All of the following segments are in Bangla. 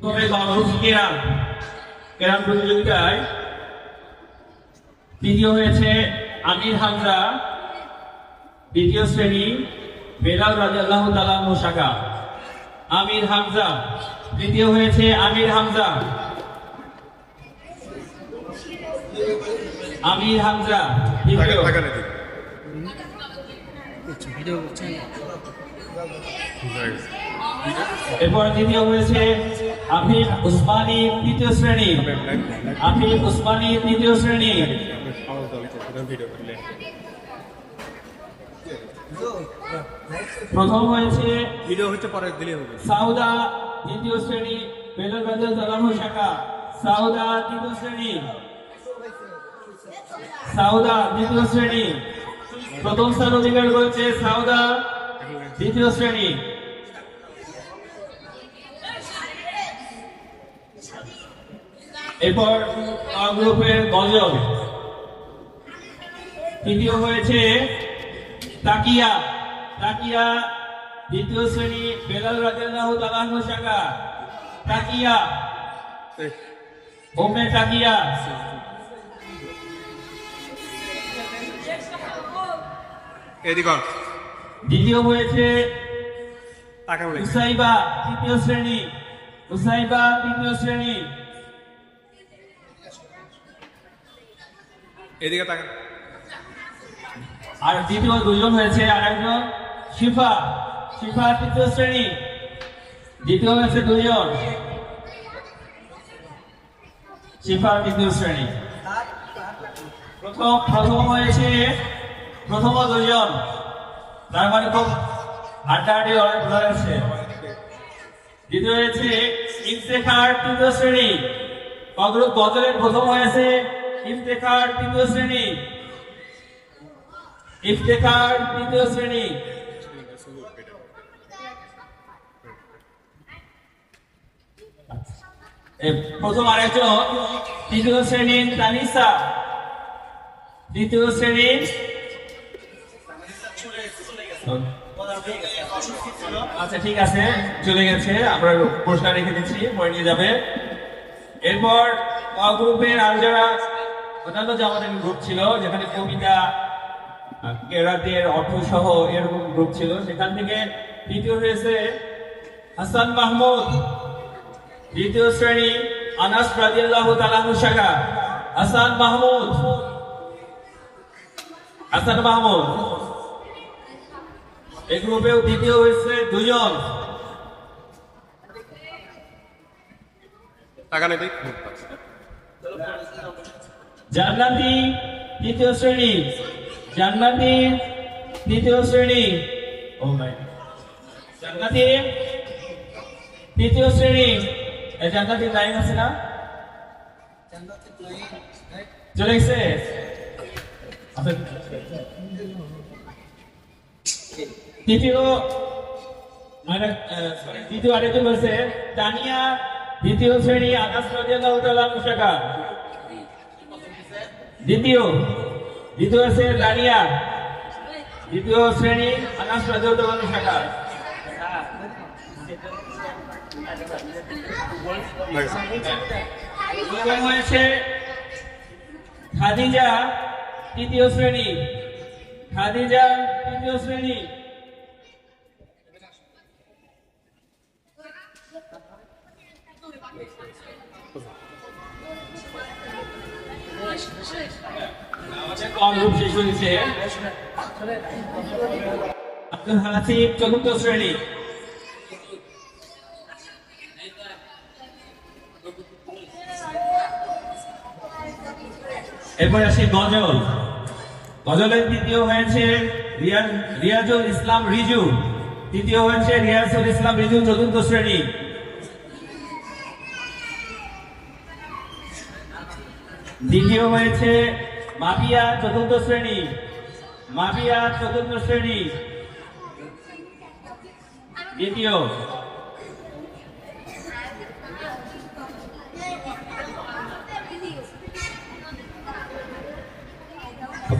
তবে বাংলাদেশ কেরাম প্রতিযোগিতায় তৃতীয় হয়েছে আমির হামজা, দ্বিতীয় শ্রেণী, বেলাল রাদিয়াল্লাহু তাআলা আনহু শাখা। আমির হামজা তৃতীয় হয়েছে, আমির হামজা, আমির হামজা তৃতীয়। এরপর দ্বিতীয় হয়েছে আফিফ উসমানী তৃতীয় শ্রেণী, আফিফ উসমানী তৃতীয় শ্রেণী। প্রথম হয়েছে সাউদা দ্বিতীয় শ্রেণী, বেলাল রাদিয়াল্লাহু আনহু শাখা। সাউদা তৃতীয় শ্রেণী, সাউদা দ্বিতীয় শ্রেণী। প্রথম স্থান অধিকার করেছে সাউদা দ্বিতীয় শ্রেণী। এরপর গ্রুপের গজল তৃতীয় হয়েছে তাকিয়া, তাকিয়া দ্বিতীয় শ্রেণী, বেলাল রাদিয়াল্লাহু তাআলা আনহু শাখা। তাকিয়া, ওমে তাকিয়া। দ্বিতীয় হয়েছে উসাইবা তৃতীয় শ্রেণী, উসাইবা তৃতীয় শ্রেণী। আর দ্বিতীয় দুজন হয়েছে, আর একজন শিফা, শিফা তৃতীয় শ্রেণী। দ্বিতীয় হয়েছে দুজন, শিফা তৃতীয় শ্রেণী। প্রথম হয়েছে প্রথম দুজন, তার মানে খুব হাড্ডাহাড্ডি অনেক হয়েছে। দ্বিতীয় হয়েছে ইফতেখার তৃতীয় শ্রেণী। গজলের প্রথম হয়েছে ইফতেখার তৃতীয় শ্রেণী, ইফতেখার তৃতীয় শ্রেণী। প্রথম আরেকজন তৃতীয় শ্রেণীর তানিসা, তৃতীয় শ্রেণীর। আচ্ছা ঠিক আছে, চলে গেছে, আমরা পুরস্কার রেখে দিচ্ছি, পরে নিয়ে যাবে। এরপর গ্রুপের আর যারা অন্যান্য যে আমাদের গ্রুপ ছিল, যেখানে কবিতা, কেরাতের অর্থ সহ এরকম গ্রুপ ছিল, সেখান থেকে তৃতীয় হয়েছে হাসান মাহমুদ দ্বিতীয় শ্রেণী, আনাস রাদিয়াল্লাহু তাআলা আনহু শাখা। হাসান মাহমুদ, হাসান মাহমুদ। এই গ্রুপেও দ্বিতীয় হয়েছে দুজন। জান্নাতি তৃতীয় শ্রেণী, জান্নাতি তৃতীয় শ্রেণী। ও ভাই, জান্নাতি তৃতীয় শ্রেণী। এই জান্নাতি লাইন আছে না? চলে গেছে। দ্বিতীয় আরেকজন বলছে তানিয়া দ্বিতীয় শ্রেণী, আনাস রাদিয়াল্লাহু তাআলা আনহু শাখা। দ্বিতীয় হচ্ছে তানিয়া দ্বিতীয় শ্রেণী, আনাস রাদিয়াল্লাহু তাআলা আনহু শাখা। হয়েছে খাদিজা তৃতীয় শ্রেণী, খাদিজা তৃতীয় শ্রেণী। শেষ হয়েছে আব্দুল হাসিব চতুর্থ শ্রেণী। এরপর আসি গজল। গজলের তৃতীয় হয়েছে রিয়াজুল ইসলাম রিজু, তৃতীয় হয়েছে রিয়াজুল ইসলাম রিজু চতুর্থ শ্রেণী। দ্বিতীয় হয়েছে মাবিয়া চতুর্থ শ্রেণী, মাবিয়া চতুর্থ শ্রেণী। দ্বিতীয়।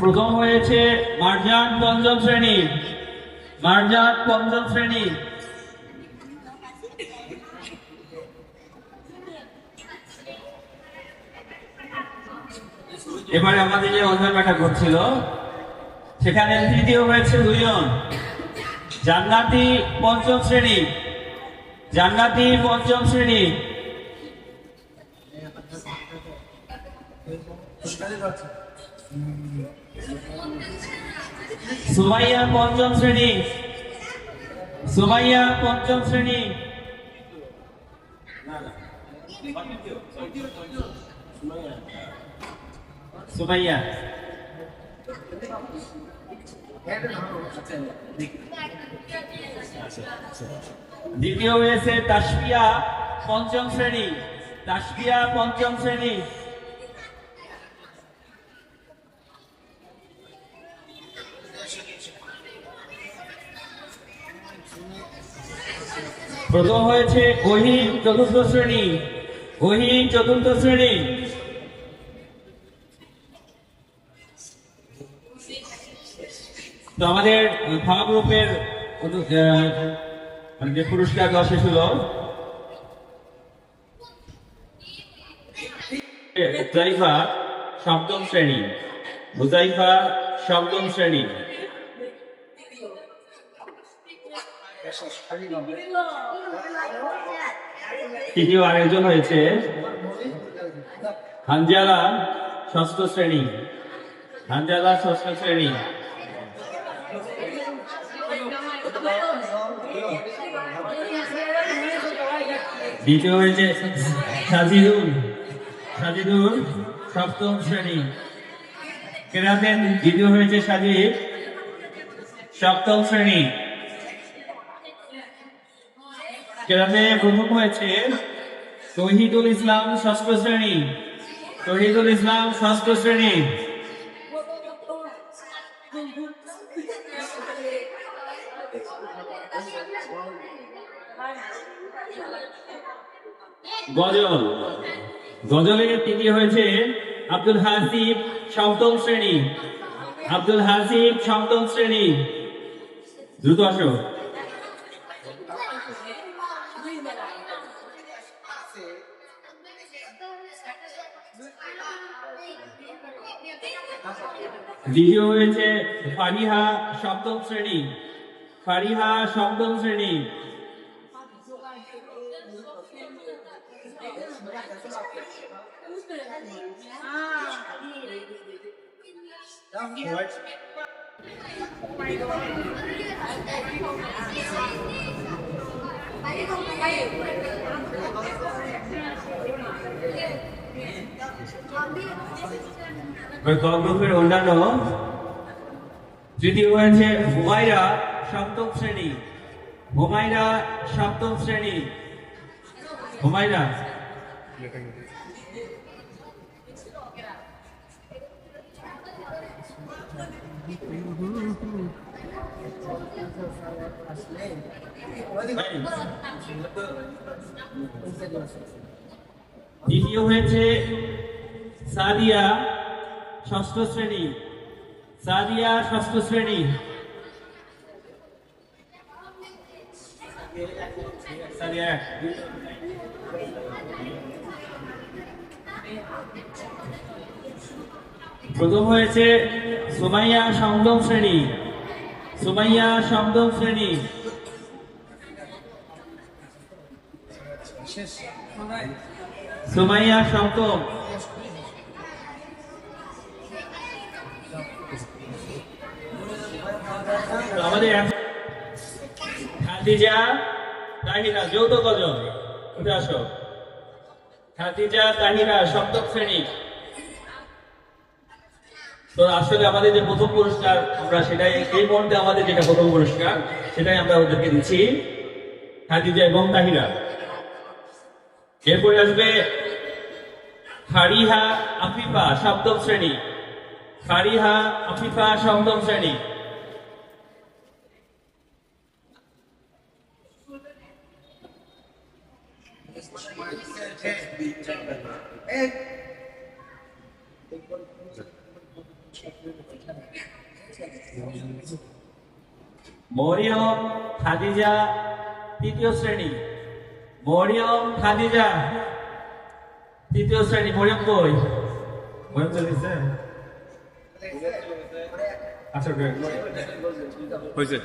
প্রথম হয়েছে মারজান পঞ্চম শ্রেণী, মারজান পঞ্চম শ্রেণী। এবারে আমাদের যে অধ্যায়টা ঘটছিল সেখানে তৃতীয় হয়েছে দুইজন, জান্নাতি পঞ্চম শ্রেণী, জান্নাতি পঞ্চম শ্রেণী, সুমাইয়া পঞ্চম শ্রেণী, সুমাইয়া পঞ্চম শ্রেণী, সুমাইয়া। দ্বিতীয় হয়েছে তাসফিয়া পঞ্চম শ্রেণী, তাসফিয়া পঞ্চম শ্রেণী। প্রথম হয়েছে ওহিন চতুর্থ শ্রেণী, ওহিন চতুর্থ শ্রেণী। তো আমাদের ভাগ গ্রুপের যে পুরস্কার দেওয়া শেষ হলো, হুজাইফা সপ্তম শ্রেণী, হুজাইফা সপ্তম শ্রেণী। তৃতীয় আরেকজন হয়েছে হানজালা ষষ্ঠ শ্রেণী, হানজালা ষষ্ঠ শ্রেণী। দ্বিতীয় হয়েছে সাজিদুল, সাজিদুল সপ্তম শ্রেণী। কেরাতেন দ্বিতীয় হয়েছে সাজিদ সপ্তম শ্রেণী। কেরাতে প্রথম হয়েছে শহীদুল ইসলাম ষষ্ঠ শ্রেণী, শহীদুল ইসলাম ষষ্ঠ শ্রেণী। গজল, গজলের তৃতীয় হয়েছে আব্দুল হাসিব সপ্তম শ্রেণী, আব্দুল হাসিব সপ্তম শ্রেণী। দ্রুত আসো। দ্বিতীয় হয়েছে ফারিহা সপ্তম শ্রেণী, ফারিহা সপ্তম শ্রেণী। গ্রুপের অন্যান্য তৃতীয় হয়েছে হুমায়রা সপ্তম শ্রেণী, হুমায়রা সপ্তম শ্রেণী, হুমায়রা। দ্বিতীয় হয়েছে সাদিয়া ষষ্ঠ শ্রেণী, সাদিয়া ষষ্ঠ শ্রেণী। সাদিয়া। প্রথম হয়েছে সুমাইয়া সপ্তম শ্রেণী, সুমাইয়া সপ্তম শ্রেণী। সুমাইয়া সপ্তম। আমাদের খাদিজা তাহিরা যৌথ গজল, উঠে আসো। খাদিজা তাহিরা সপ্তম শ্রেণী। তো আসলে আমাদের যে প্রথম পুরস্কার আমরা সেটাই এই মুহূর্তে আমাদের যেটা প্রথম পুরস্কার সেটাই আমরা ওদেরকে দিচ্ছি, খাদিজা এবং তাহিরা। এরপরে আসবে ফারিহা আফিফা সপ্তম শ্রেণী, ফারিহা আফিফা সপ্তম শ্রেণী। মরিয়ম খাদিজা তৃতীয় শ্রেণী, মরিয়ম খাদিজা তৃতীয় শ্রেণী। মরিয়ম কই? বয়ান চলেছে আচ্ছা হয়েছে